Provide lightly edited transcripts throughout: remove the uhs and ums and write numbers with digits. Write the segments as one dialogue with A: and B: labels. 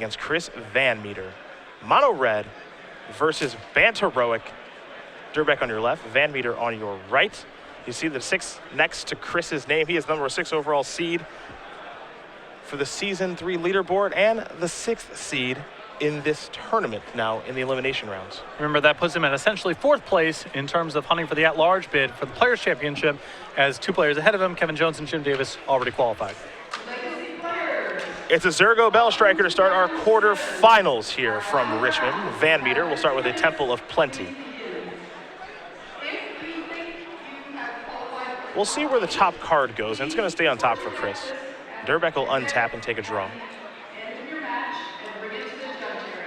A: against Chris VanMeter. Mono red versus Banteroic. Durrbeck on your left, VanMeter on your right. You see the 6 next to Chris's name. He is number 6 overall seed for the Season 3 leaderboard and the 6th seed in this tournament now in the elimination rounds.
B: Remember, that puts him at essentially 4th place in terms of hunting for the at-large bid for the Players' Championship, as 2 players ahead of him, Kevin Jones and Jim Davis, already qualified.
A: It's a Zergo Bell Striker to start our quarterfinals here from Richmond. VanMeter will start with a Temple of Plenty. We'll see where the top card goes, and it's going to stay on top for Chris. Durrbeck will untap and take a draw.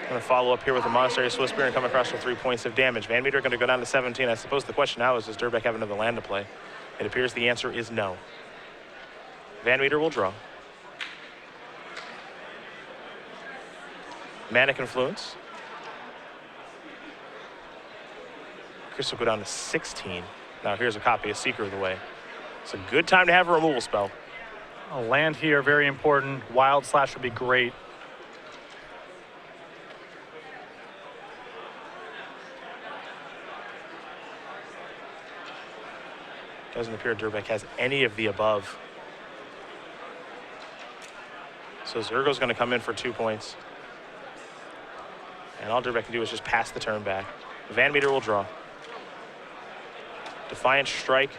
A: Going to follow up here with a Monastery Swiftspear and come across with 3 points of damage. VanMeter going to go down to 17. I suppose the question now is, does Durrbeck have another land to play? It appears the answer is no. VanMeter will draw. Mana Confluence. Chris will go down to 16. Now here's a copy of Seeker of the Way. It's a good time to have a removal spell.
B: A land here, very important. Wild Slash would be great.
A: Doesn't appear Durrbeck has any of the above. So Zergo's going to come in for 2 points. And all Durrbeck can do is just pass the turn back. VanMeter will draw. Defiant Strike,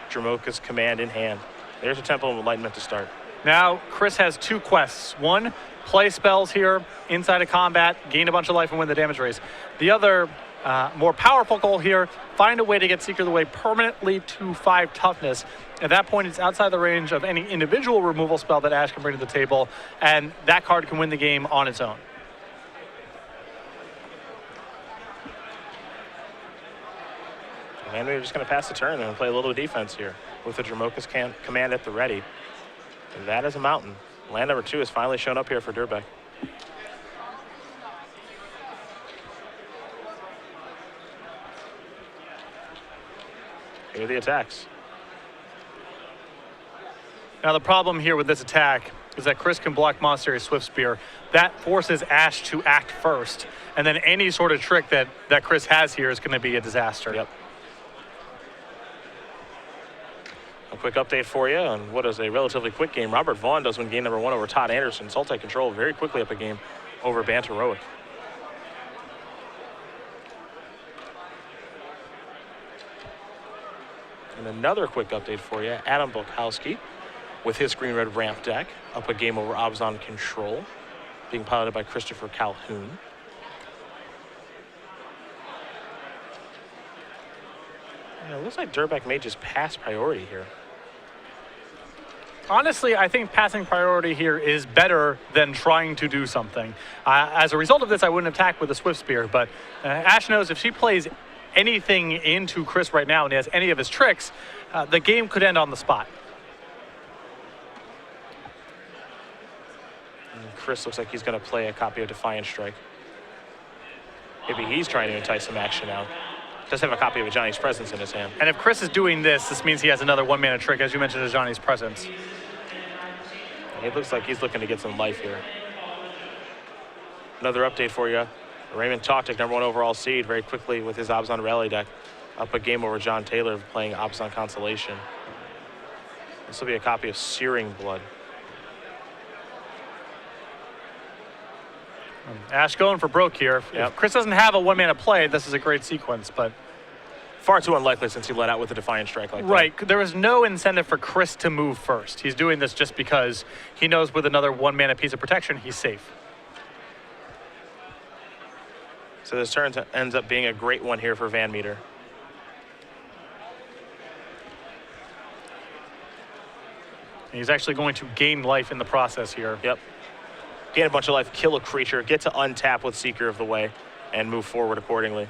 A: Dromoka's Command in hand. There's a Temple of Enlightenment to start.
B: Now, Chris has 2 quests. One, play spells here inside of combat, gain a bunch of life and win the damage race. The other, more powerful goal here, find a way to get Seeker of the Way permanently to 5 toughness. At that point, it's outside the range of any individual removal spell that Ash can bring to the table, and that card can win the game on its own.
A: And we're just going to pass the turn and play a little defense here with the Dromoka's Command at the ready. And that is a mountain. Land number 2 has finally shown up here for Durrbeck. Here are the attacks.
B: Now the problem here with this attack is that Chris can block Monastery Swiftspear. That forces Ash to act first. And then any sort of trick that Chris has here is going to be a disaster.
A: Yep. A quick update for you on what is a relatively quick game. Robert Vaughn does win game number 1 over Todd Anderson. Sultai Control very quickly up a game over Banteroic. And another quick update for you. Adam Bukowski with his green-red ramp deck up a game over Abzan Control, being piloted by Christopher Calhoun. Yeah, it looks like Durrbeck may just pass priority here.
B: Honestly, I think passing priority here is better than trying to do something. As a result of this, I wouldn't attack with a Swiftspear, but Ash knows if she plays anything into Chris right now and he has any of his tricks, the game could end on the spot.
A: And Chris looks like he's going to play a copy of Defiant Strike. Maybe he's trying to entice some action now. Does have a copy of Ajani's Presence in his hand.
B: And if Chris is doing this, this means he has another 1-mana trick, as you mentioned, Ajani's Presence.
A: It looks like he's looking to get some life here. Another update for you. Raymond Toctic, number 1 overall seed, very quickly with his Abzan Rally deck. Up a game over John Taylor playing Abzan Constellation. This will be a copy of Searing Blood.
B: Ash going for broke here.
A: Yep.
B: If Chris doesn't have a 1-mana play, this is a great sequence, but
A: far too unlikely since he let out with a Defiant Strike like that.
B: Right. There was no incentive for Chris to move first. He's doing this just because he knows with another 1-mana piece of protection, he's safe.
A: So this turn ends up being a great one here for VanMeter.
B: He's actually going to gain life in the process here.
A: Yep. Gain a bunch of life, kill a creature, get to untap with Seeker of the Way, and move forward accordingly.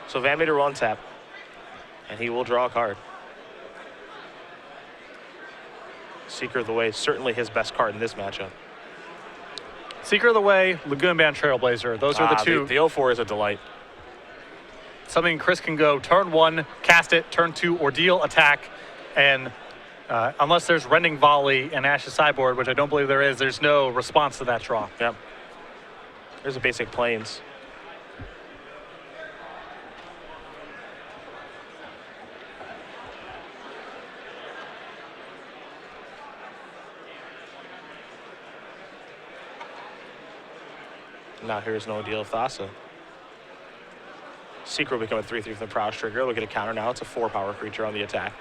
A: So VanMeter will untap, and he will draw a card. Seeker of the Way is certainly his best card in this matchup.
B: Seeker of the Way, Lagoon Band Trailblazer. Those are the two.
A: The 0-4 is a delight.
B: something Chris can go turn 1, cast it, turn 2, Ordeal, attack, and unless there's Rending Volley and Ash's sideboard, which I don't believe there is, there's no response to that draw.
A: Yep. There's a basic Plains. Now here's no deal of Thassa. Secret will become a 3/3 from the Prowess trigger. Look at a counter now. It's a 4-power creature on the attack.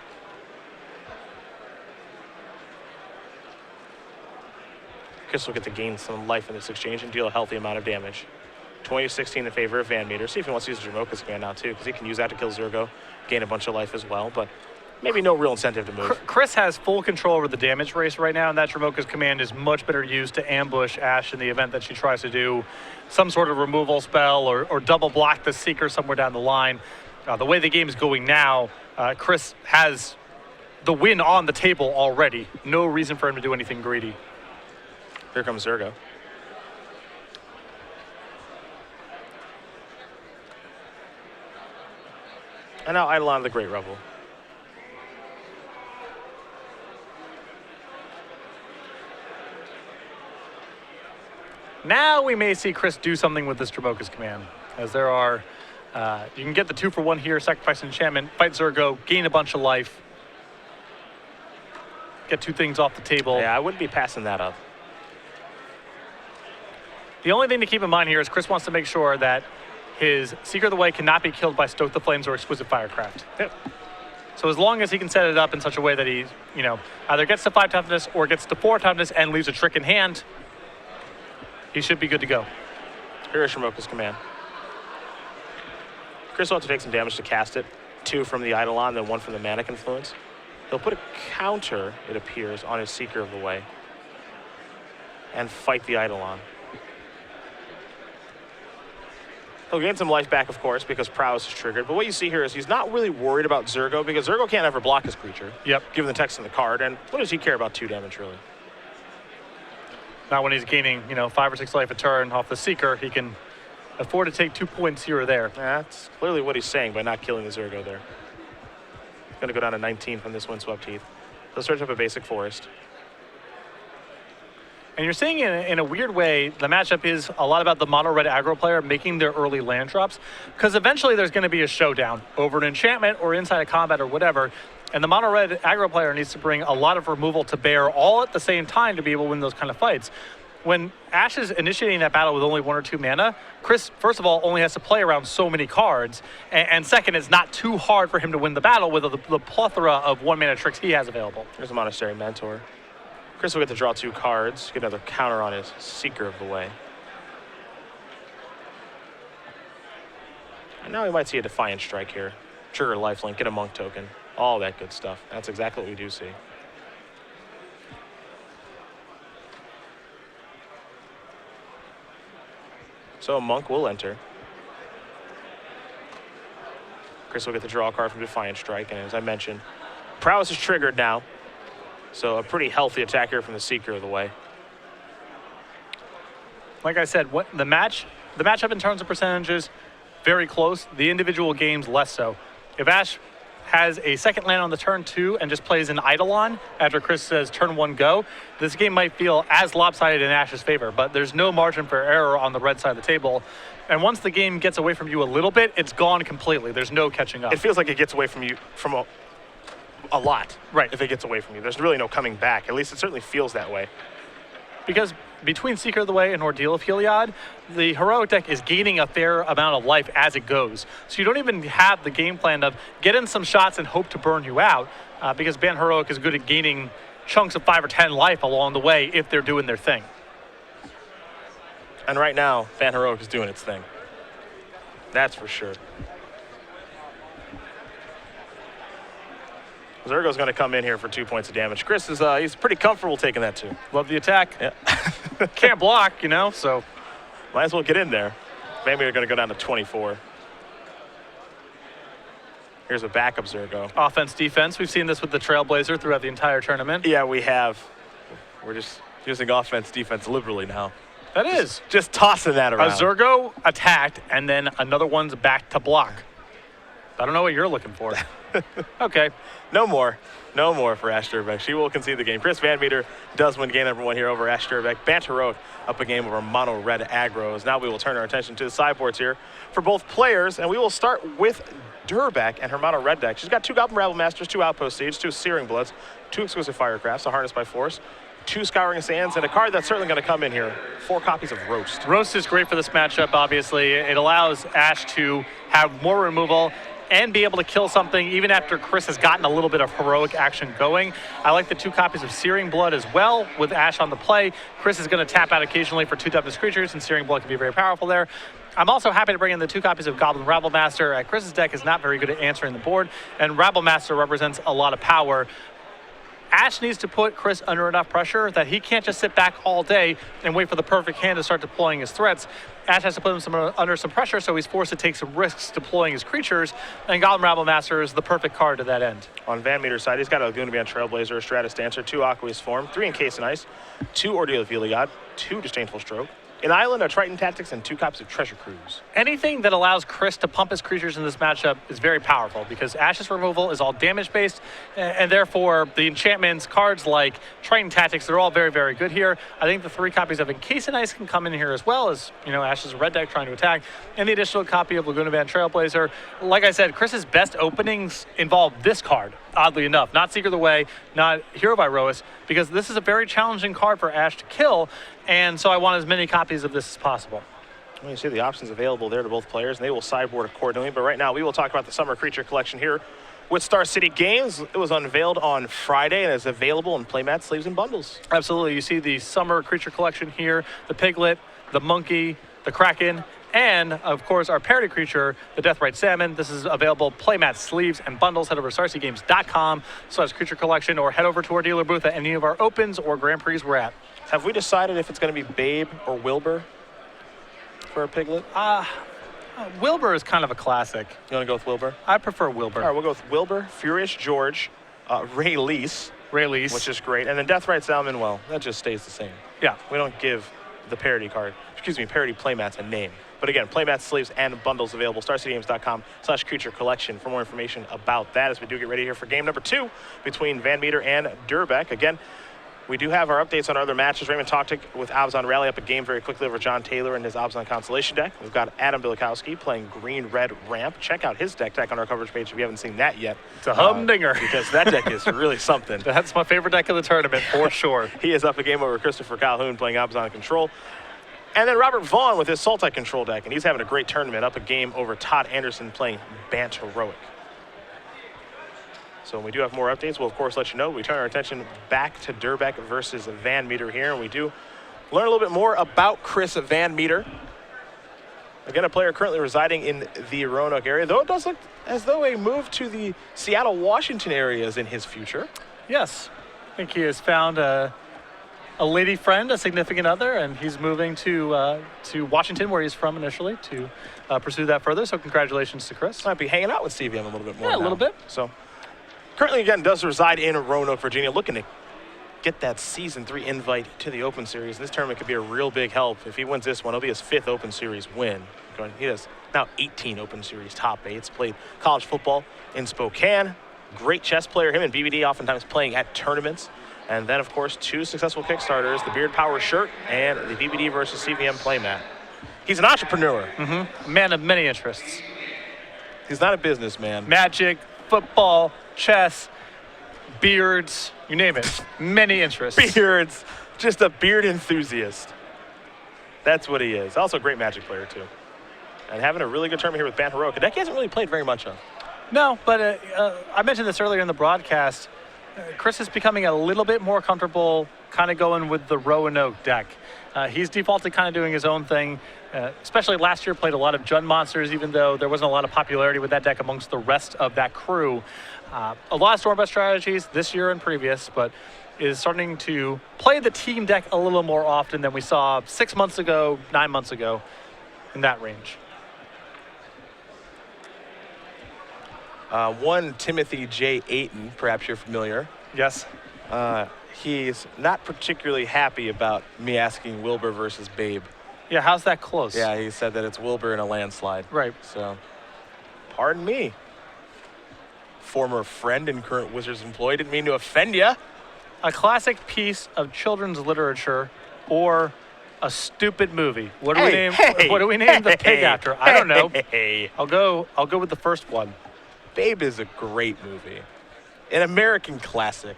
A: Chris will get to gain some life in this exchange and deal a healthy amount of damage. 20-16 in favor of VanMeter. See if he wants to use Durrbeck's command now too, because he can use that to kill Zergo, gain a bunch of life as well, but maybe no real incentive to move.
B: Chris has full control over the damage race right now, and that Dromoka's command is much better used to ambush Ash in the event that she tries to do some sort of removal spell or double block the Seeker somewhere down the line. The way the game is going now, Chris has the win on the table already. No reason for him to do anything greedy.
A: Here comes Zergo. And now Eidolon the Great Rebel.
B: Now we may see Chris do something with this Dromoka's command, as there are, you can get the 2-for-1 here, sacrifice an enchantment, fight Zergo, gain a bunch of life, get 2 things off the table.
A: Yeah, I wouldn't be passing that up.
B: The only thing to keep in mind here is Chris wants to make sure that his Seeker of the Way cannot be killed by Stoke the Flames or Exquisite Firecraft.
A: Yep.
B: So as long as he can set it up in such a way that he, either gets to 5 toughness or gets to 4 toughness and leaves a trick in hand, he should be good to go.
A: Here is Dromoka's command. Chris will have to take some damage to cast it. 2 from the Eidolon, then 1 from the Manic Influence. He'll put a counter, it appears, on his Seeker of the Way and fight the Eidolon. He'll gain some life back, of course, because Prowess is triggered. But what you see here is he's not really worried about Zergo, because Zergo can't ever block his creature.
B: Yep.
A: Given the text in the card. And what does he care about 2 damage, really?
B: Not when he's gaining, 5 or 6 life a turn off the Seeker. He can afford to take 2 points here or there.
A: That's clearly what he's saying by not killing the Zergo there. Going to go down to 19 from this Windswept Heath. He'll search up a basic forest.
B: And you're seeing in a weird way, the matchup is a lot about the mono-red aggro player making their early land drops, because eventually there's going to be a showdown over an enchantment or inside a combat or whatever, and the mono-red aggro player needs to bring a lot of removal to bear all at the same time to be able to win those kind of fights. When Ash is initiating that battle with only 1 or 2 mana, Chris, first of all, only has to play around so many cards, and second, it's not too hard for him to win the battle with the plethora of 1-mana tricks he has available.
A: There's a Monastery Mentor. Chris will get to draw 2 cards, get another counter on his Seeker of the Way. And now we might see a Defiant Strike here. Trigger lifelink, get a Monk token, all that good stuff. That's exactly what we do see. So a Monk will enter. Chris will get to draw a card from Defiant Strike, and as I mentioned, Prowess is triggered now. So a pretty healthy attack here from the Seeker of the Way.
B: Like I said, the matchup in terms of percentages, very close. The individual games, less so. If Ash has a second land on the turn 2 and just plays an Eidolon after Chris says turn 1 go, this game might feel as lopsided in Ash's favor, but there's no margin for error on the red side of the table. And once the game gets away from you a little bit, it's gone completely. There's no catching up.
A: It feels like it gets away from you from a lot,
B: right?
A: If it gets away from you, there's really no coming back. At least it certainly feels that way.
B: Because between Seeker of the Way and Ordeal of Heliod, the heroic deck is gaining a fair amount of life as it goes. So you don't even have the game plan of get in some shots and hope to burn you out, because Ban Heroic is good at gaining chunks of 5 or 10 life along the way if they're doing their thing.
A: And right now, Ban Heroic is doing its thing. That's for sure. Zergo's going to come in here for 2 points of damage. Chris is he's pretty comfortable taking that too.
B: Love the attack.
A: Yeah.
B: Can't block, so
A: might as well get in there. Maybe we're going to go down to 24. Here's a backup Zergo.
B: Offense, defense. We've seen this with the Trailblazer throughout the entire tournament.
A: Yeah, we have. We're just using offense, defense liberally now.
B: That is.
A: Just tossing that around.
B: A Zergo attacked, and then another one's back to block. I don't know what you're looking for. Okay.
A: No more. No more for Ash Durrbeck. She will concede the game. Chris VanMeter does win game number 1 here over Ash Durrbeck. Banteroic up a game over Mono Red Aggros. Now we will turn our attention to the sideboards here for both players, and we will start with Durrbeck and her Mono Red deck. She's got 2 Goblin Rabble Masters, 2 Outpost Siege, 2 Searing Bloods, 2 Exclusive Firecrafts, a Harness by Force, 2 Scouring Sands, and a card that's certainly going to come in here, 4 copies of Roast.
B: Roast is great for this matchup, obviously. It allows Ash to have more removal and be able to kill something even after Chris has gotten a little bit of heroic action going. I like the 2 copies of Searing Blood as well with Ash on the play. Chris is going to tap out occasionally for 2 toughness creatures, and Searing Blood can be very powerful there. I'm also happy to bring in the 2 copies of Goblin Rabble Master. Chris's deck is not very good at answering the board, and Rabble Master represents a lot of power. Ash needs to put Chris under enough pressure that he can't just sit back all day and wait for the perfect hand to start deploying his threats. Ash has to put him under some pressure, so he's forced to take some risks deploying his creatures, and Goblin Rabble Master is the perfect card to that end.
A: On VanMeter's side, he's got a Laguna Band Trailblazer, a Stratus Dancer, 2 Aqueous Form, 3 Encased in Ice, 2 Ordeal of Heliod, 2 Disdainful Stroke, an Island, a Triton Tactics, and 2 copies of Treasure Cruise.
B: Anything that allows Chris to pump his creatures in this matchup is very powerful because Ash's removal is all damage-based, and therefore the enchantments, cards like Triton Tactics, they're all very, very good here. I think the 3 copies of Encased in Ice can come in here as well as, Ash's red deck trying to attack, and the additional copy of Laguna Band Trailblazer. Like I said, Chris's best openings involve this card, oddly enough. Not Seeker of the Way, not Hero by Roas, because this is a very challenging card for Ash to kill, and so I want as many copies of this as possible.
A: Well, you see the options available there to both players, and they will sideboard accordingly. But right now, we will talk about the Summer Creature Collection here with Star City Games. It was unveiled on Friday and is available in playmat, sleeves, and bundles.
B: Absolutely. You see the Summer Creature Collection here, the Piglet, the Monkey, the Kraken, and, of course, our parody creature, the Deathrite Salmon. This is available playmat, sleeves, and bundles. Head over to starcitygames.com/creature collection, or head over to our dealer booth at any of our Opens or Grand Prix we're at.
A: Have we decided if it's going to be Babe or Wilbur for a Piglet?
B: Wilbur is kind of a classic.
A: You want to go with Wilbur?
B: I prefer Wilbur.
A: All right, we'll go with Wilbur, Furious George, Ray Lease, which is great, and then Deathrite Salmon, well, that just stays the same.
B: Yeah.
A: We don't give the parody parody playmats a name. But again, playmats, sleeves, and bundles available. StarCityGames.com/creature collection for more information about that as we do get ready here for game number 2 between VanMeter and Durrbeck. Again, we do have our updates on our other matches. Raymond Toctic with Abzan Rally up a game very quickly over John Taylor and his Abzan Constellation deck. We've got Adam Bilikowski playing Green-Red Ramp. Check out his deck on our coverage page if you haven't seen that yet.
B: It's a humdinger.
A: Because that deck is really something.
B: That's my favorite deck of the tournament, for sure.
A: He is up a game over Christopher Calhoun playing Abzan Control. And then Robert Vaughn with his Sultai Control deck, and he's having a great tournament, up a game over Todd Anderson playing Banteroic. So when we do have more updates, we'll of course let you know. We turn our attention back to Durrbeck versus VanMeter here, and we do learn a little bit more about Chris VanMeter. Again, a player currently residing in the Roanoke area, though it does look as though a move to the Seattle, Washington area is in his future.
B: Yes, I think he has found a lady friend, a significant other, and he's moving to Washington, where he's from initially, to pursue that further. So congratulations to Chris.
A: Might be hanging out with CVM a little bit more.
B: Yeah, a little bit.
A: So currently, again, does reside in Roanoke, Virginia, looking to get that Season 3 invite to the Open Series. This tournament could be a real big help. If he wins this one, it'll be his 5th Open Series win. He has now 18 Open Series top 8s, played college football in Spokane. Great chess player, him and BBD oftentimes playing at tournaments. And then, of course, 2 successful Kickstarters, the Beard Power shirt and the BBD versus CVM playmat. He's an entrepreneur.
B: Mm-hmm. Man of many interests.
A: He's not a businessman.
B: Magic, football, chess, beards, you name it. Many interests.
A: Beards. Just a beard enthusiast. That's what he is. Also a great Magic player, too. And having a really good tournament here with Banteroic, a deck he hasn't really played very much of.
B: No, but I mentioned this earlier in the broadcast. Chris is becoming a little bit more comfortable kind of going with the Roanoke deck. He's defaulted kind of doing his own thing, especially last year played a lot of Jund monsters, even though there wasn't a lot of popularity with that deck amongst the rest of that crew. A lot of Stormbat strategies this year and previous, but is starting to play the team deck a little more often than we saw 6 months ago, 9 months ago, in that range.
A: One Timothy J. Ayton, perhaps you're familiar.
B: Yes.
A: He's not particularly happy about me asking Wilbur versus Babe.
B: Yeah, how's that close?
A: Yeah, he said that it's Wilbur in a landslide.
B: Right.
A: So, pardon me. former friend and current Wizards employee. Didn't mean to offend you.
B: A classic piece of children's literature or a stupid movie. What do we name? What do we name the pig after? I don't know. I'll go with the first one.
A: Babe is a great movie, an American classic.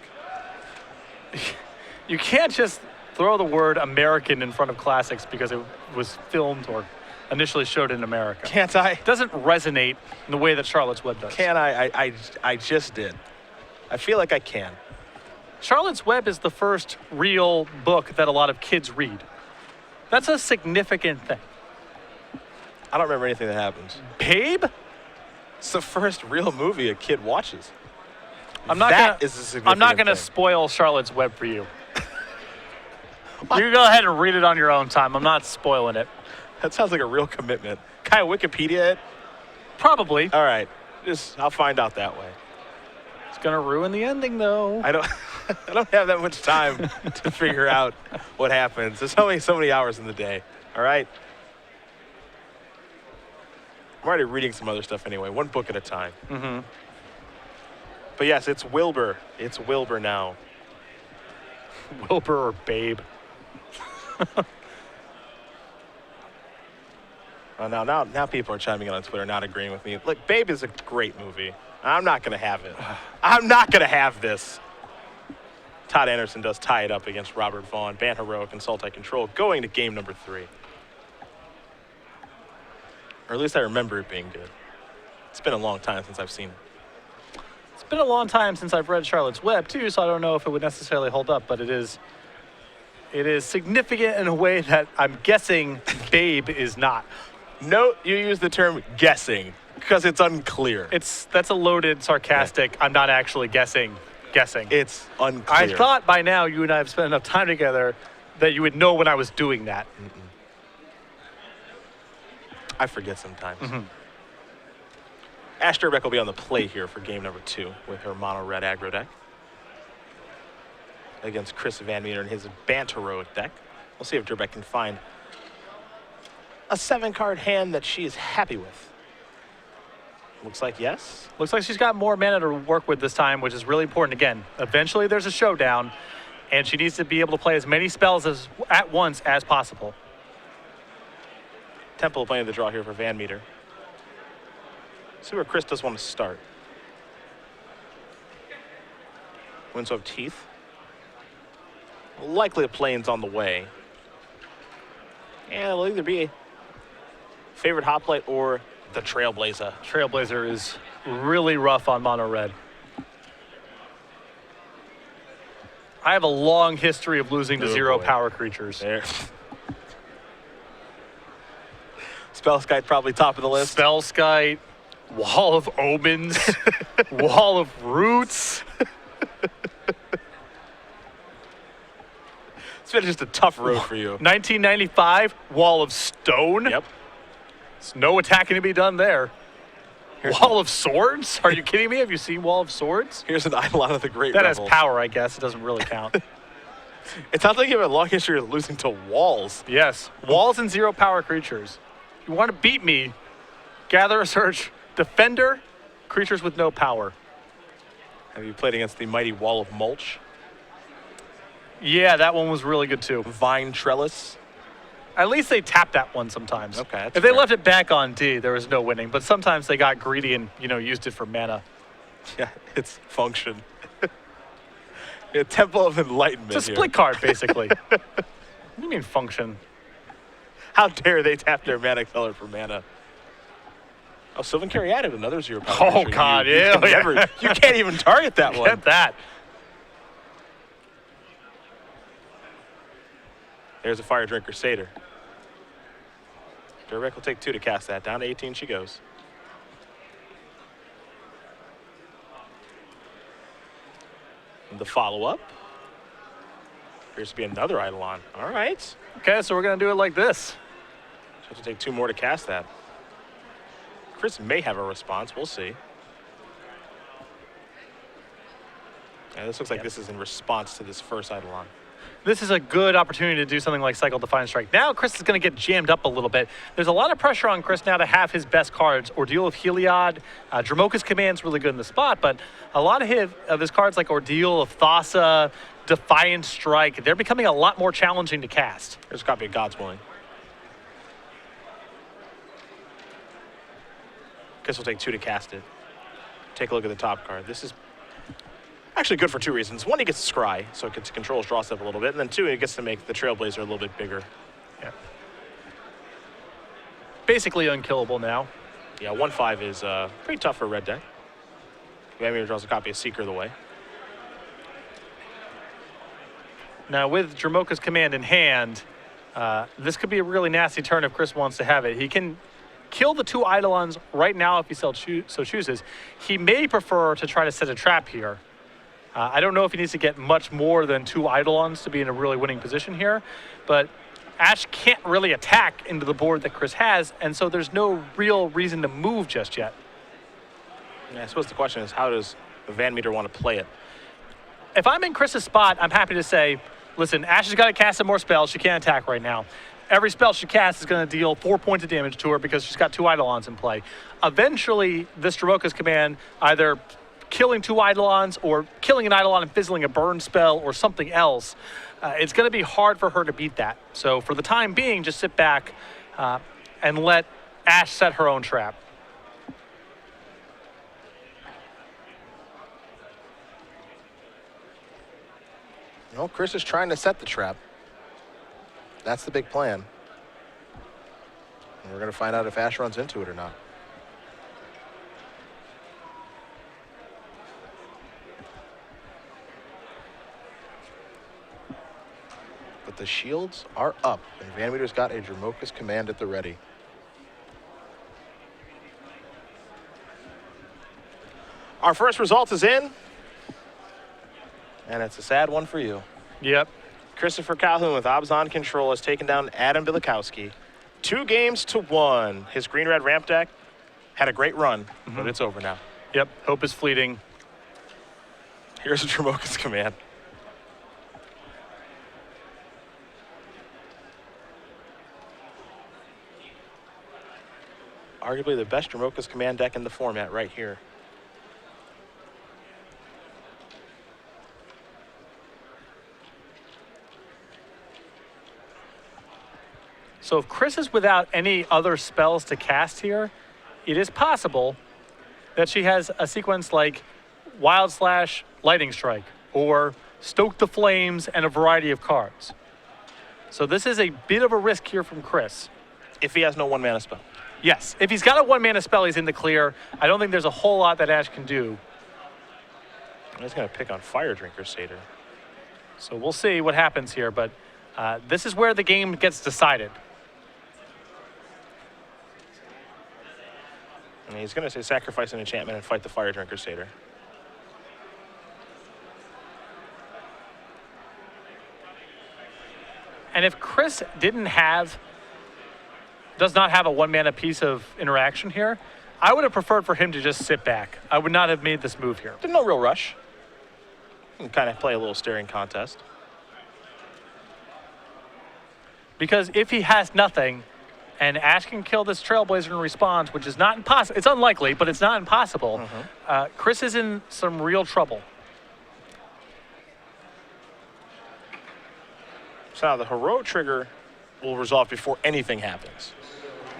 B: You can't just throw the word American in front of classics because it was filmed or initially showed in America.
A: Can't I?
B: It doesn't resonate in the way that Charlotte's Web does.
A: Can I? I just did. I feel like I can.
B: Charlotte's Web is the first real book that a lot of kids read. That's a significant thing.
A: I don't remember anything that happens.
B: Babe?
A: It's the first real movie a kid watches.
B: I'm not gonna
A: thing.
B: spoil Charlotte's Web for you. You go ahead and read it on your own time. I'm not spoiling it.
A: That sounds like a real commitment. Can I Wikipedia it?
B: Probably.
A: All right. I'll find out that way.
B: It's gonna ruin the ending though.
A: I don't have that much time to figure out what happens. There's only so many hours in the day. All right. I'm already reading some other stuff anyway, one book at a time.
B: Mm-hmm.
A: But yes, it's Wilbur. It's Wilbur now.
B: Wilbur or Babe.
A: Now people are chiming in on Twitter, not agreeing with me. Look, Babe is a great movie. I'm not going to have it. I'm not going to have this. Todd Anderson does tie it up against Robert Vaughn. Ban Heroic and Sultai Control going to game number 3. Or at least I remember it being good. It's been a long time since I've seen it.
B: It's been a long time since I've read Charlotte's Web too, so I don't know if it would necessarily hold up, but it is significant in a way that I'm guessing Babe is not.
A: No, you use the term guessing because it's unclear.
B: That's a loaded, sarcastic, yeah. I'm not actually guessing.
A: It's unclear.
B: I thought by now you and I have spent enough time together that you would know when I was doing that.
A: Mm-mm. I forget sometimes.
B: Mm-hmm.
A: Ash Durrbeck will be on the play here for game number 2 with her mono red aggro deck against Chris VanMeter and his Banteroic deck. We'll see if Durrbeck can find a 7-card hand that she is happy with. Looks like yes.
B: Looks like she's got more mana to work with this time, which is really important. Again, eventually there's a showdown, and she needs to be able to play as many spells at once as possible.
A: Temple playing the draw here for VanMeter. See where Chris does want to start. Windswept Teeth. Likely a Plains on the way. And it'll either be a favorite Hoplite or the Trailblazer.
B: Trailblazer is really rough on mono red. I have a long history of losing to 0 power creatures.
A: There. Spellskite probably top of the list.
B: Spellskite, Wall of Omens, Wall of Roots.
A: It's been just a tough road for you.
B: 1995, Wall of Stone.
A: Yep.
B: There's no attacking to be done there. Wall of Swords? Are you kidding me? Have you seen Wall of Swords?
A: Here's an Eidolon of the Great
B: That
A: Revel.
B: has power, I guess. It doesn't really count.
A: It sounds like you have a long history of losing to walls.
B: Yes. Walls and 0 power creatures. You want to beat me, gather a search, defender, creatures with no power.
A: Have you played against the mighty Wall of Mulch?
B: Yeah, that one was really good too.
A: Vine Trellis?
B: At least they tapped that one sometimes.
A: Okay, that's
B: if they
A: fair.
B: left it back on D, there was no winning. But sometimes they got greedy and, used it for mana.
A: Yeah, it's function. A Temple of Enlightenment.
B: It's a split card, basically. What do you mean function?
A: How dare they tap their mana color for mana? Oh, Sylvan Caryatid, another 0 power.
B: Oh,
A: creature.
B: God,
A: You can't even target that one.
B: Get that.
A: There's a Fire Drinker Satyr. Durrbeck will take 2 to cast that. Down to 18 she goes. And the follow-up appears to be another Eidolon. All right.
B: Okay, so we're going to do it like this.
A: She'll have to take 2 more to cast that. Chris may have a response. We'll see. Yeah, this looks like this is in response to this first Eidolon.
B: this is a good opportunity to do something like Cycle Defiant Strike. Now Chris is going to get jammed up a little bit. There's a lot of pressure on Chris now to have his best cards. Ordeal of Heliod, Dromoka's Command's really good in the spot, but a lot of his cards like Ordeal of Thassa, Defiant Strike, they're becoming a lot more challenging to cast.
A: There's got to be a God's Willing. Guess we'll take 2 to cast it. Take a look at the top card. This is actually good for 2 reasons. One, he gets to scry, so he gets to control his draw step a little bit. And then 2, he gets to make the Trailblazer a little bit bigger.
B: Yeah. Basically unkillable now.
A: Yeah, 1/5 is pretty tough for a red deck. VanMeter draws a copy of Seeker the way.
B: Now with Dromoka's Command in hand, this could be a really nasty turn if Chris wants to have it. He can kill the 2 Eidolons right now if he so chooses. He may prefer to try to set a trap here. I don't know if he needs to get much more than 2 Eidolons to be in a really winning position here, but Ash can't really attack into the board that Chris has, and so there's no real reason to move just yet.
A: Yeah, I suppose the question is, how does VanMeter want to play it?
B: If I'm in Chris's spot, I'm happy to say, listen, Ash has got to cast some more spells. She can't attack right now. Every spell she casts is going to deal 4 points of damage to her because she's got 2 Eidolons in play. Eventually, this Dromoka's Command, either killing 2 Eidolons or killing an Eidolon and fizzling a burn spell or something else, it's going to be hard for her to beat that. So for the time being, just sit back and let Ash set her own trap.
A: No, Chris is trying to set the trap. That's the big plan. And we're going to find out if Ash runs into it or not. But the shields are up, and VanMeter's got a Dromoka's Command at the ready. Our first result is in, and it's a sad one for you.
B: Yep.
A: Christopher Calhoun with Obzon Control has taken down Adam Bilikowski. 2-1. His green-red ramp deck had a great run, but it's over now.
B: Yep, hope is fleeting.
A: Here's a Dromoka's Command. Arguably the best Dromoka's Command deck in the format right here.
B: So if Chris is without any other spells to cast here, it is possible that she has a sequence like Wild Slash, Lightning Strike, or Stoke the Flames and a variety of cards. So this is a bit of a risk here from Chris.
A: If he has no 1-mana spell.
B: Yes, if he's got a 1-mana spell, he's in the clear. I don't think there's a whole lot that Ash can do.
A: He's going to pick on Fire Drinker Satyr.
B: So we'll see what happens here, but this is where the game gets decided.
A: And he's going to say sacrifice an enchantment and fight the Fire Drinker Satyr.
B: And if Chris does not have a 1-mana piece of interaction here, I would have preferred for him to just sit back. I would not have made this move here.
A: There's no real rush. You can kind of play a little staring contest.
B: Because if he has nothing, and Ash can kill this Trailblazer in response, which is not impossible. It's unlikely, but it's not impossible. Chris is in some real trouble.
A: So now the Heroic Trigger will resolve before anything happens.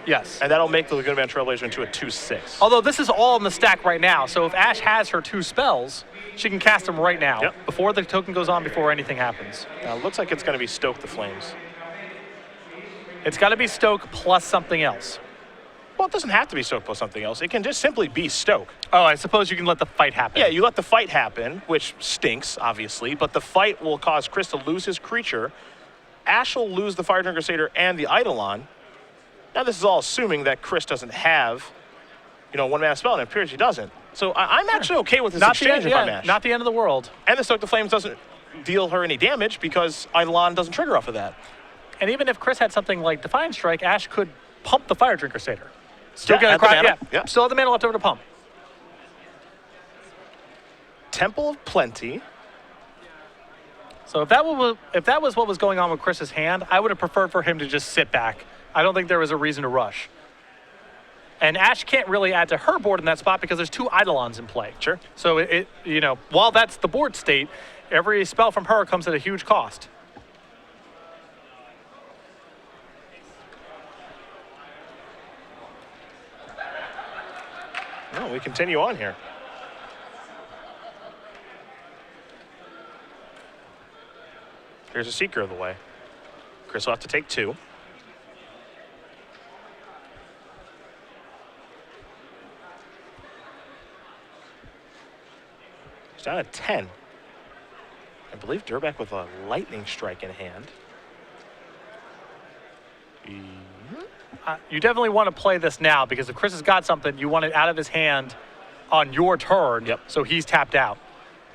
B: Yes.
A: And that'll make the Laguna Band Trailblazer into a 2/6.
B: Although this is all in the stack right now, so if Ash has her 2 spells, she can cast them right now, before the token goes on, before anything happens.
A: Now it looks like it's going to be Stoke the Flames.
B: It's got to be Stoke plus something else.
A: Well, it doesn't have to be Stoke plus something else. It can just simply be Stoke.
B: Oh, I suppose you can let the fight happen.
A: Yeah, you let the fight happen, which stinks, obviously, but the fight will cause Chris to lose his creature. Ash will lose the Fire Drinker Satyr and the Eidolon. Now, this is all assuming that Chris doesn't have, 1-mana spell, and it appears he doesn't. So I'm actually okay with this exchange if I'm Ash.
B: Not the end of the world.
A: And the Stoke the Flames doesn't deal her any damage because Eidolon doesn't trigger off of that.
B: And even if Chris had something like Defiant Strike, Ash could pump the Fire Drinker Satyr. Still
A: get a
B: cry.
A: Yeah.
B: Still have the mana left over to pump.
A: Temple of Plenty.
B: So if that was what was going on with Chris's hand, I would have preferred for him to just sit back. I don't think there was a reason to rush. And Ash can't really add to her board in that spot because there's 2 Eidolons in play.
A: Sure.
B: So while that's the board state, every spell from her comes at a huge cost.
A: No, we continue on here. Here's a Seeker of the way. Chris will have to take 2. He's down at 10. I believe Durrbeck with a lightning strike in hand.
B: You definitely want to play this now because if Chris has got something, you want it out of his hand on your turn.
A: Yep.
B: So he's tapped out.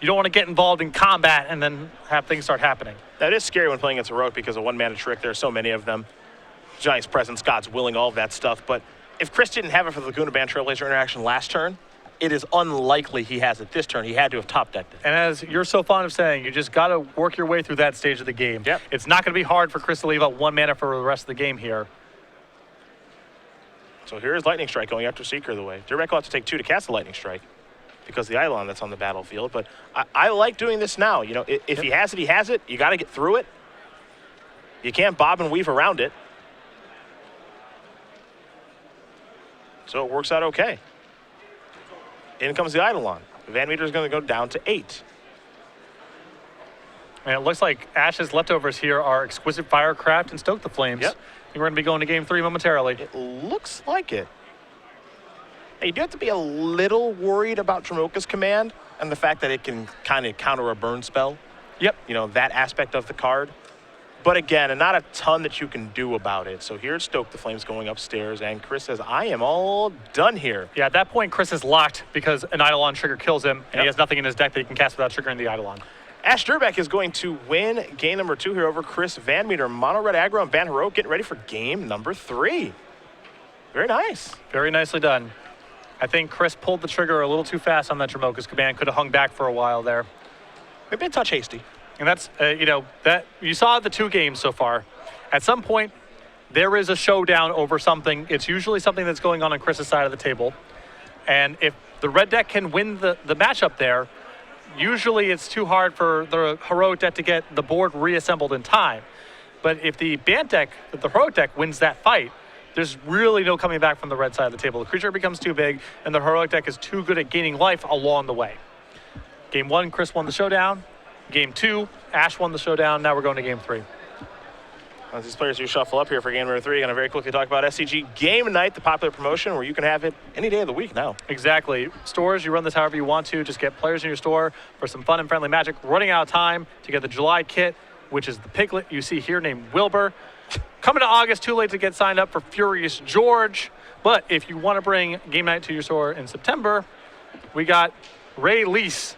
B: You don't want to get involved in combat and then have things start happening.
A: That is scary when playing against a Heroic because of 1-mana trick. There are so many of them. Giant's Presence, God's Willing, all of that stuff. But if Chris didn't have it for the Laguna Band Trailblazer interaction last turn, it is unlikely he has it this turn. He had to have top decked it.
B: And as you're so fond of saying, you just got to work your way through that stage of the game.
A: Yep.
B: It's not going to be hard for Chris to leave out 1 mana for the rest of the game here.
A: So here's Lightning Strike going after Seeker of the way. Durrbeck will have to take 2 to cast the Lightning Strike because of the Eidolon that's on the battlefield. But I like doing this now. You know, if he has it, he has it. You got to get through it. You can't bob and weave around it. So it works out okay. In comes the Eidolon. VanMeter is going to go down to 8.
B: And it looks like Ash's leftovers here are Exquisite Firecraft and Stoke the Flames.
A: Yep.
B: I think we're going to be going to game 3 momentarily.
A: It looks like it. Hey, you do have to be a little worried about Dromoka's command and the fact that it can kind of counter a burn spell.
B: Yep.
A: You know, that aspect of the card. But again, and not a ton that you can do about it. So here's Stoke the Flames going upstairs, and Chris says, I am all done here.
B: Yeah, at that point, Chris is locked because an Eidolon trigger kills him, and he has nothing in his deck that he can cast without triggering the Eidolon.
A: Ash Durrbeck is going to win game number 2 here over Chris VanMeter. Mono Red Aggro and Ban Heroic getting ready for game number 3. Very nice.
B: Very nicely done. I think Chris pulled the trigger a little too fast on that Dromoka's command. Could have hung back for a while there.
A: Maybe a touch hasty.
B: And that's, that you saw the 2 games so far. At some point, there is a showdown over something. It's usually something that's going on Chris's side of the table. And if the red deck can win the matchup there, usually it's too hard for the Heroic deck to get the board reassembled in time. But if the Bant deck, if the Heroic deck wins that fight, there's really no coming back from the red side of the table. The creature becomes too big, and the Heroic deck is too good at gaining life along the way. Game 1, Chris won the showdown. Game 2, Ash won the showdown. Now we're going to game 3.
A: As these players do shuffle up here for game number 3, going to very quickly talk about SCG Game Night, the popular promotion where you can have it any day of the week now.
B: Exactly. Stores, you run this however you want to. Just get players in your store for some fun and friendly magic. Running out of time to get the July kit, which is the piglet you see here named Wilbur. Coming to August, too late to get signed up for Furious George. But if you want to bring Game Night to your store in September, we got Ray Lease,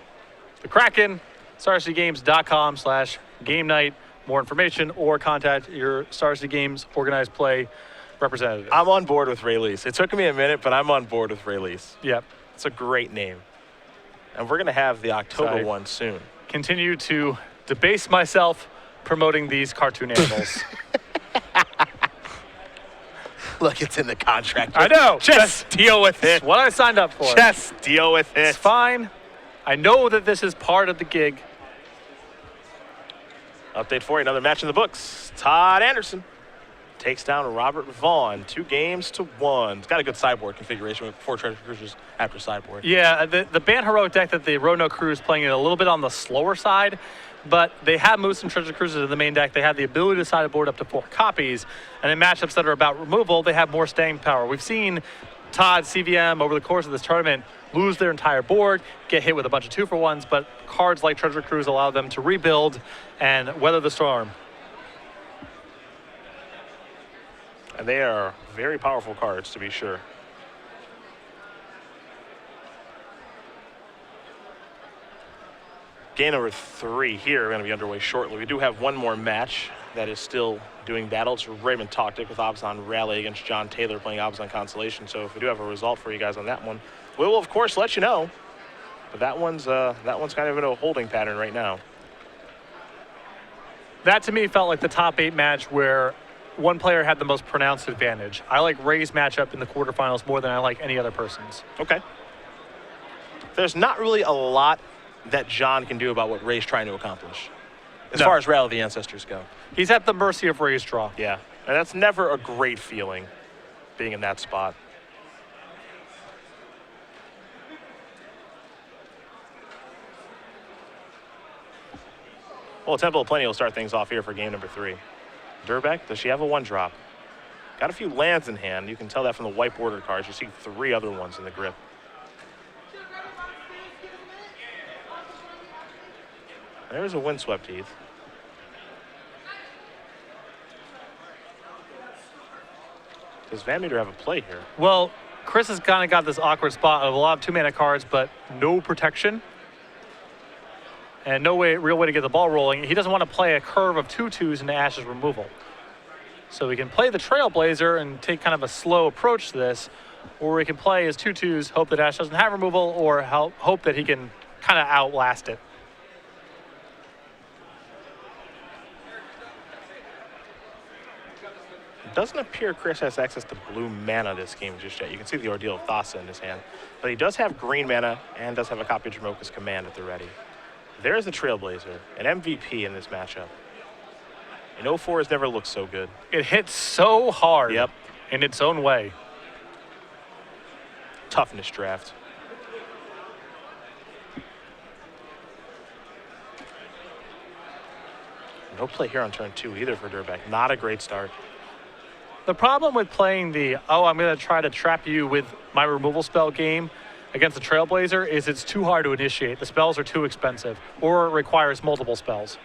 B: the Kraken, StarCityGames.com/game night. More information or contact your Star City Games organized play representative.
A: I'm on board with Ray Lease. It took me a minute, but I'm on board with Ray Lease.
B: Yep.
A: It's a great name. And we're going to have the October one soon.
B: Continue to debase myself promoting these cartoon animals.
A: Look, it's in the contract.
B: I know.
A: Just deal with it.
B: It's what I signed up for.
A: Just deal with it.
B: It's fine. I know that this is part of the gig.
A: Update for you, another match in the books. Todd Anderson takes down Robert Vaughn, 2-1. It's got a good sideboard configuration with 4 treasure cruisers after sideboard.
B: Yeah, the Bant Heroic deck that the Roanoke crew is playing it a little bit on the slower side, but they have moved some treasure cruisers to the main deck. They have the ability to sideboard up to 4 copies, and in matchups that are about removal, they have more staying power. We've seen Todd, CVM, over the course of this tournament, lose their entire board, get hit with a bunch of 2-for-1s, but cards like Treasure Cruise allow them to rebuild and weather the storm.
A: And they are very powerful cards, to be sure. Game number 3 here, going to be underway shortly. We do have one more match that is still doing battle. It's Raymond Toctic with Abzan Rally against John Taylor playing Abzan Constellation. So if we do have a result for you guys on that one, we will, of course, let you know. But that one's kind of in a holding pattern right now.
B: That to me felt like the top 8 match where one player had the most pronounced advantage. I like Ray's matchup in the quarterfinals more than I like any other person's.
A: Okay. There's not really a lot that John can do about what Ray's trying to accomplish, as far as Rally of the Ancestors go.
B: He's at the mercy of Ray's draw.
A: Yeah, and that's never a great feeling, being in that spot. Well, Temple of Plenty will start things off here for game number 3. Durrbeck, does she have a 1-drop? Got a few lands in hand. You can tell that from the white border cards. You see 3 other ones in the grip. There's a Windswept Heath. Does VanMeter have a play here?
B: Well, Chris has kind of got this awkward spot of a lot of 2-mana cards, but no protection. And no real way to get the ball rolling. He doesn't want to play a curve of 2/2s into Ash's removal. So we can play the Trailblazer and take kind of a slow approach to this, or we can play his 2/2s, hope that Ash doesn't have removal, or hope that he can kind of outlast it.
A: It doesn't appear Chris has access to blue mana this game just yet. You can see the Ordeal of Thassa in his hand. But he does have green mana and does have a copy of Jamoka's Command at the ready. There's the Trailblazer, an MVP in this matchup. And 0-4 has never looked so good.
B: It hits so hard in its own way.
A: Toughness draft. No play here on turn 2 either for Durrbeck. Not a great start.
B: The problem with playing the, I'm going to try to trap you with my removal spell game against the Trailblazer is it's too hard to initiate. The spells are too expensive, or it requires multiple spells.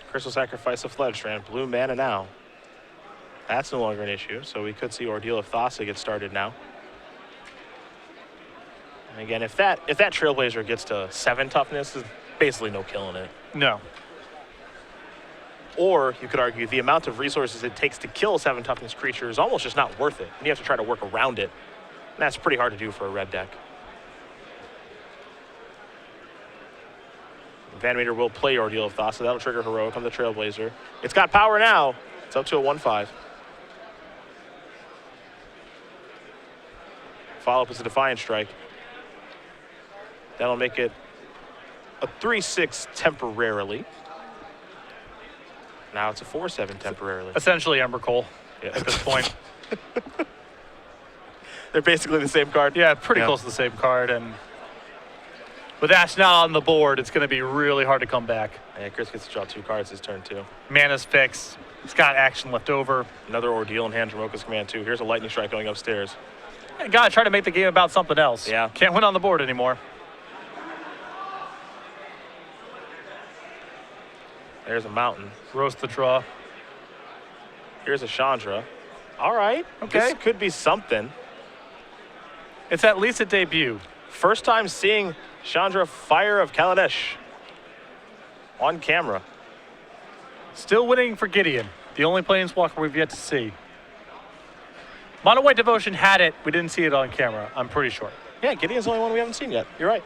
A: Chris will sacrifice a Fledstrand. Blue mana now. That's no longer an issue, so we could see Ordeal of Thassa get started now. And again, if that Trailblazer gets to 7 toughness, there's basically no killing it.
B: No.
A: Or you could argue the amount of resources it takes to kill a 7 toughness creature is almost just not worth it. And you have to try to work around it. And that's pretty hard to do for a red deck. VanMeter will play Ordeal of Thassa. That'll trigger Heroic on the Trailblazer. It's got power now. It's up to a 1/5. Follow-up is a Defiant Strike. That'll make it a 3/6 temporarily. Now it's a 4/7 temporarily.
B: Essentially Embercoal
A: Yeah.
B: at this point.
A: They're basically the same card.
B: Yeah, pretty close to the same card. And with Ash not on the board, it's going to be really hard to come back.
A: Yeah, Chris gets to draw 2 cards this turn, too.
B: Mana's fixed. He's got action left over.
A: Another Ordeal in hand, Jamoka's Command, too. Here's a Lightning Strike going upstairs.
B: Got to try to make the game about something else.
A: Yeah.
B: Can't win on the board anymore.
A: There's a Mountain.
B: Roast the draw.
A: Here's a Chandra. All right.
B: Okay.
A: This could be something.
B: It's at least a debut.
A: First time seeing Chandra Fire of Kaladesh on camera.
B: Still winning for Gideon. The only planeswalker we've yet to see. Mono White Devotion had it. We didn't see it on camera, I'm pretty sure.
A: Yeah, Gideon's the only one we haven't seen yet. You're right.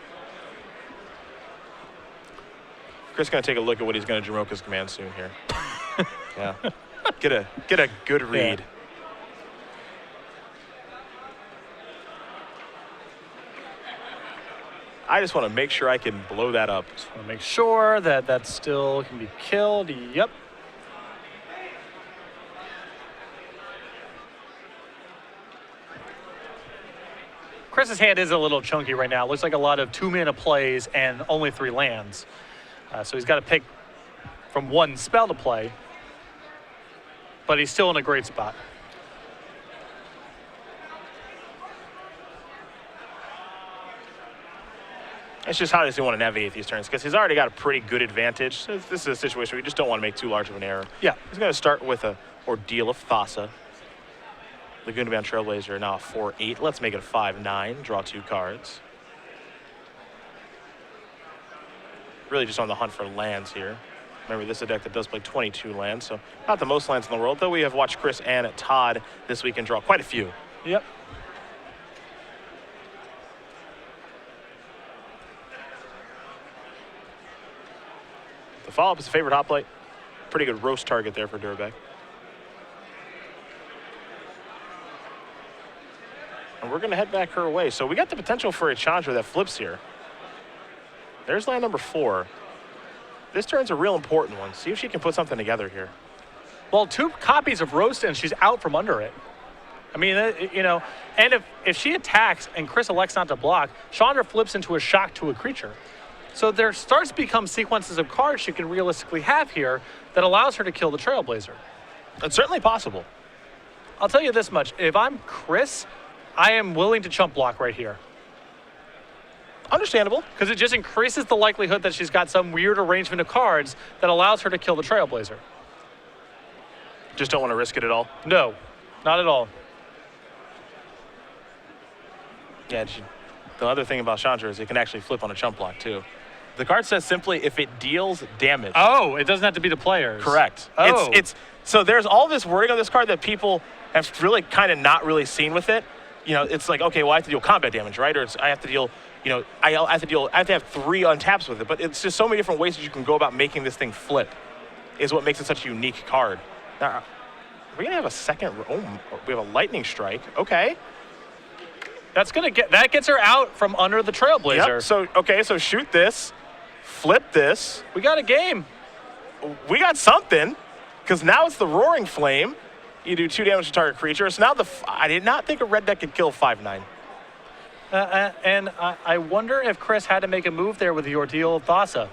A: Chris is going to take a look at what he's going to Jamoka's Command soon here. Yeah. Get a good read.
B: Yeah.
A: I just want to make sure I can blow that up.
B: Just want to make sure that that still can be killed. Yep. Chris's hand is a little chunky right now. Looks like a lot of 2-mana plays and only 3 lands. So he's got to pick from 1 spell to play. But he's still in a great spot.
A: It's just how does he want to navigate these turns? Because he's already got a pretty good advantage. So this is a situation where you just don't want to make too large of an error.
B: Yeah.
A: He's going to start with a Ordeal of Thassa. Laguna Bound Trailblazer now a 4/8. Let's make it a 5/9. Draw 2 cards. Really just on the hunt for lands here. Remember, this is a deck that does play 22 lands, so not the most lands in the world, though we have watched Chris and Todd this weekend draw quite a few.
B: Yep.
A: The follow-up is a favorite hoplite. Pretty good roast target there for Durrbeck. And we're going to head back her way. So we got the potential for a challenger that flips here. There's line number 4. This turn's a real important one. See if she can put something together here.
B: Well, 2 copies of roast and she's out from under it. I mean, you know, and if she attacks and Chris elects not to block, Chandra flips into a shock to a creature. So there starts to become sequences of cards she can realistically have here that allows her to kill the Trailblazer.
A: It's certainly possible.
B: I'll tell you this much. If I'm Chris, I am willing to chump block right here.
A: Understandable.
B: Because it just increases the likelihood that she's got some weird arrangement of cards that allows her to kill the Trailblazer.
A: Just don't want to risk it at all.
B: No, not at all.
A: Yeah, the other thing about Chandra is it can actually flip on a chump block too. The card says simply if it deals damage.
B: Oh, it doesn't have to be the players.
A: Correct.
B: Oh.
A: It's so there's all this wording on this card that people have really kind of not really seen with it. You know, it's like, okay, well, I have to deal combat damage, right? Or I have to deal, you know, I have to have 3 untaps with it. But it's just so many different ways that you can go about making this thing flip is what makes it such a unique card. Now, we're going to have a second, we have a lightning strike. Okay.
B: That gets her out from under the Trailblazer.
A: Yep. So, okay, so shoot this, flip this.
B: We got a game.
A: We got something, because now it's the Roaring Flame. You do 2 damage to target creature. So now I did not think a red deck could kill 5/9.
B: And I wonder if Chris had to make a move there with the Ordeal of Thassa.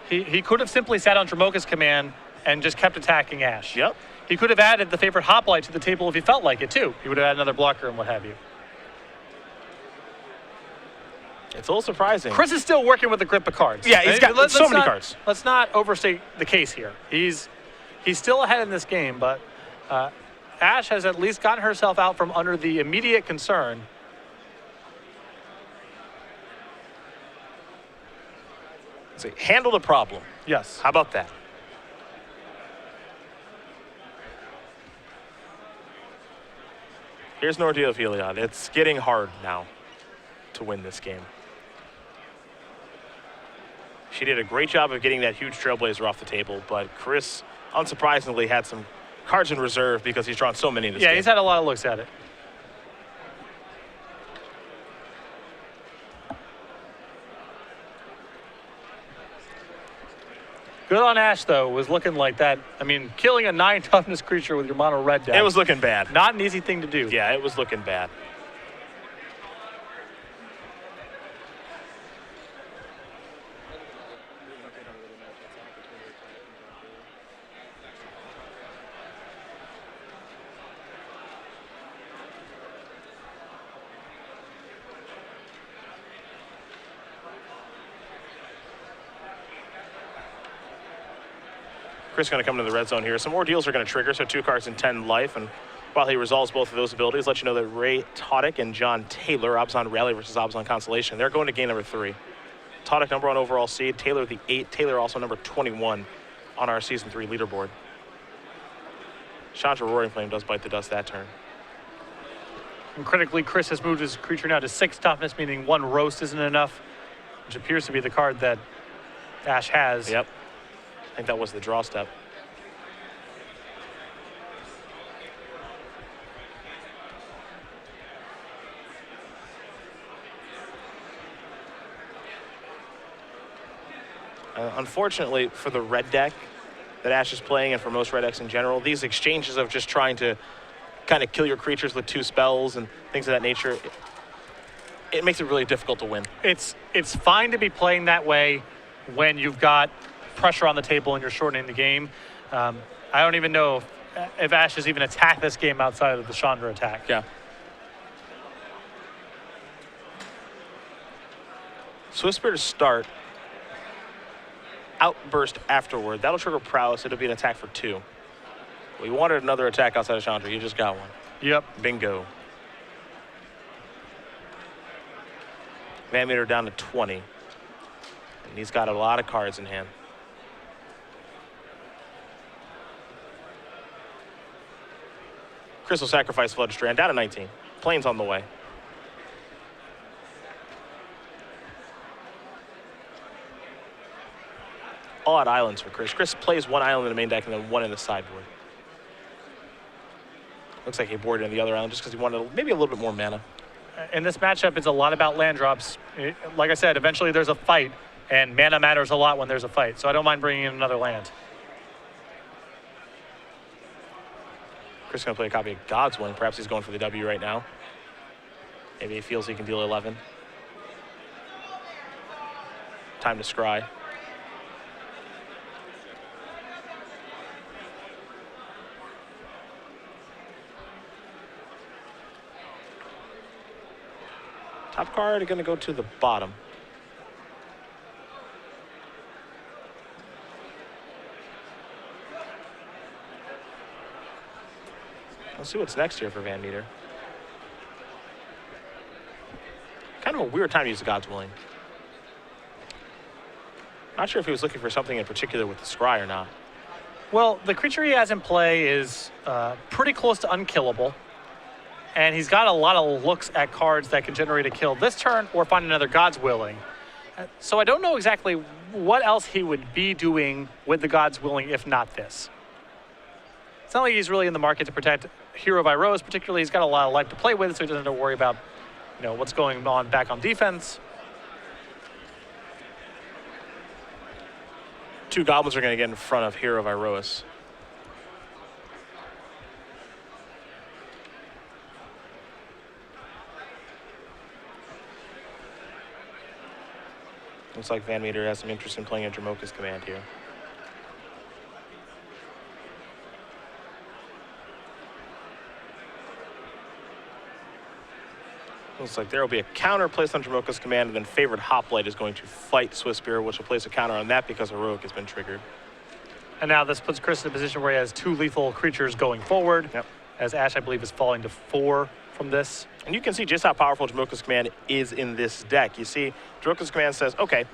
B: He could have simply sat on Dromoka's command and just kept attacking Ash.
A: Yep.
B: He could have added the favorite hoplite to the table if he felt like it too. He would have had another blocker and what have you.
A: It's a little surprising.
B: Chris is still working with the grip of cards.
A: Yeah, he's got so many cards.
B: Let's not overstate the case here. He's still ahead in this game, but Ash has at least gotten herself out from under the immediate concern.
A: So handle the problem.
B: Yes.
A: How about that? Here's an Ordeal of Heliod. It's getting hard now to win this game. She did a great job of getting that huge Trailblazer off the table, but Chris, unsurprisingly, had some cards in reserve because he's drawn so many in this game.
B: Yeah, he's had a lot of looks at it. Good on Ash, though, was looking like that. I mean, killing a 9 toughness creature with your mono red deck.
A: It was looking bad.
B: Not an easy thing to do.
A: Yeah, it was looking bad. Chris going to come to the red zone here. Some more deals are going to trigger, so 2 cards in 10 life. And while he resolves both of those abilities, let you know that Ray Todick and John Taylor, Abzan Rally versus Abzan Constellation, they're going to game number 3. Todick number 1 overall seed, Taylor the 8. Taylor also number 21 on our Season 3 leaderboard. Chandra Roaring Flame does bite the dust that turn.
B: And critically, Chris has moved his creature now to 6 toughness, meaning 1 roast isn't enough, which appears to be the card that Ash has.
A: Yep. I think that was the draw step. Unfortunately for the red deck that Ash is playing, and for most red decks in general, these exchanges of just trying to kind of kill your creatures with 2 spells and things of that nature, it makes it really difficult to win.
B: It's fine to be playing that way when you've got pressure on the table and you're shortening the game. I don't even know if Ash has even attacked this game outside of the Chandra attack.
A: Yeah. Swiftspirit to start. Outburst afterward. That'll trigger Prowess. It'll be an attack for 2. We wanted another attack outside of Chandra. You just got one.
B: Yep.
A: Bingo. VanMeter down to 20. And he's got a lot of cards in hand. Crystal Sacrifice Flood Strand down to 19. Plains on the way. All out islands for Chris. Chris plays one island in the main deck and then one in the sideboard. Looks like he boarded in the other island just because he wanted maybe a little bit more mana.
B: In this matchup, it's a lot about land drops. Like I said, eventually there's a fight, and mana matters a lot when there's a fight, so I don't mind bringing in another land.
A: Chris is going to play a copy of God's Willing. Perhaps he's going for the W right now. Maybe he feels he can deal 11. Time to scry. Top card are going to go to the bottom. Let's see what's next here for VanMeter. Kind of a weird time to use the God's Willing. Not sure if he was looking for something in particular with the scry or not.
B: Well, the creature he has in play is pretty close to unkillable. And he's got a lot of looks at cards that can generate a kill this turn or find another God's Willing. So I don't know exactly what else he would be doing with the God's Willing if not this. It's not like he's really in the market to protect Hero of Iroas, particularly. He's got a lot of life to play with, so he doesn't have to worry about, you know, what's going on back on defense.
A: Two goblins are going to get in front of Hero of Iroas. Looks like VanMeter has some interest in playing a Dromoka's Command here. Looks like there will be a counter placed on Dromoka's Command, and then favored Hoplite is going to fight Swiftspear, which will place a counter on that because Heroic has been triggered.
B: And now this puts Chris in a position where he has two lethal creatures going forward.
A: Yep.
B: As Ash, I believe, is falling to 4 from this.
A: And you can see just how powerful Dromoka's Command is in this deck. You see, Dromoka's Command says, okay,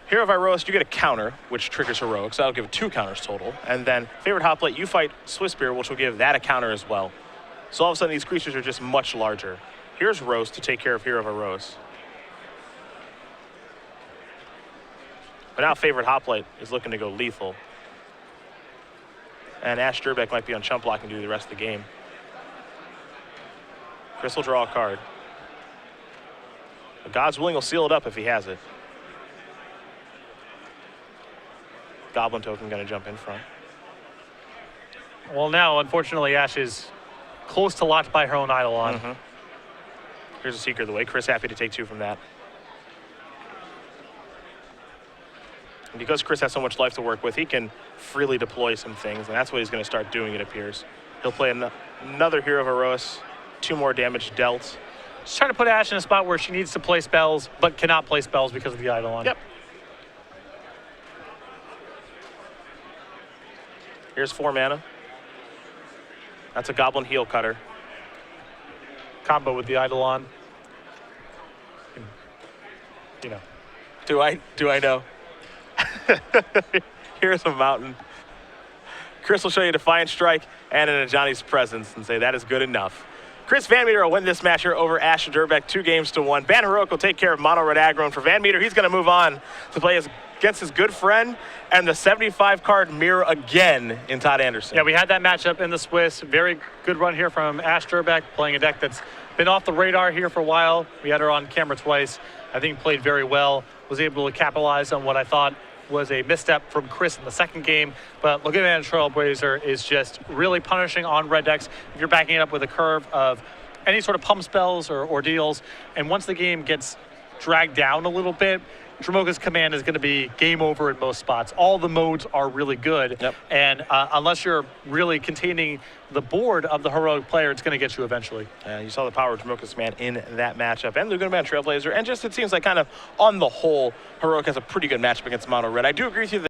A: Hero of Iroas, you get a counter, which triggers Heroic, so that'll give 2 counters total. And then favored Hoplite, you fight Swiftspear, which will give that a counter as well. So all of a sudden, these creatures are just much larger. Here's Rose to take care of Hero of Iroas. But now favored Hoplite is looking to go lethal. And Ash Durrbeck might be on chump block and do the rest of the game. Chris will draw a card. But God's Willing will seal it up if he has it. Goblin token going to jump in front.
B: Well, now, unfortunately, Ash is close to locked by her own Eidolon.
A: Mm-hmm. Here's a Seeker of the Way. Chris happy to take 2 from that. And because Chris has so much life to work with, he can freely deploy some things, and that's what he's going to start doing, it appears. He'll play another Hero of Iroas, 2 more damage dealt.
B: Just trying to put Ash in a spot where she needs to play spells, but cannot play spells because of the Eidolon.
A: Yep. Here's 4 mana. That's a Goblin Heel Cutter.
B: Combo with the Eidolon. You know.
A: Do I know? Here's a mountain. Chris will show you Defiant Strike and in a Johnny's presence and say that is good enough. Chris VanMeter will win this match here over Ash Durrbeck 2-1. Ban Heroic will take care of Mono Red Aggro. And for VanMeter, he's going to move on to play against his good friend and the 75-card mirror again in Todd Anderson.
B: Yeah, we had that matchup in the Swiss. Very good run here from Ash Durrbeck, playing a deck that's been off the radar here for a while. We had her on camera twice. I think played very well. Was able to capitalize on what I thought was a misstep from Chris in the second game. But looking at Trailblazer is just really punishing on red decks. If you're backing it up with a curve of any sort of pump spells or ordeals, and once the game gets dragged down a little bit, Dromoka's Command is going to be game over in most spots. All the modes are really good.
A: Yep.
B: And unless you're really containing the board of the heroic player, it's going to get you eventually.
A: You saw the power of Dromoka's Command in that matchup. And they're going to be on Trailblazer. And just it seems like kind of on the whole, Heroic has a pretty good matchup against Mono Red. I do agree with you that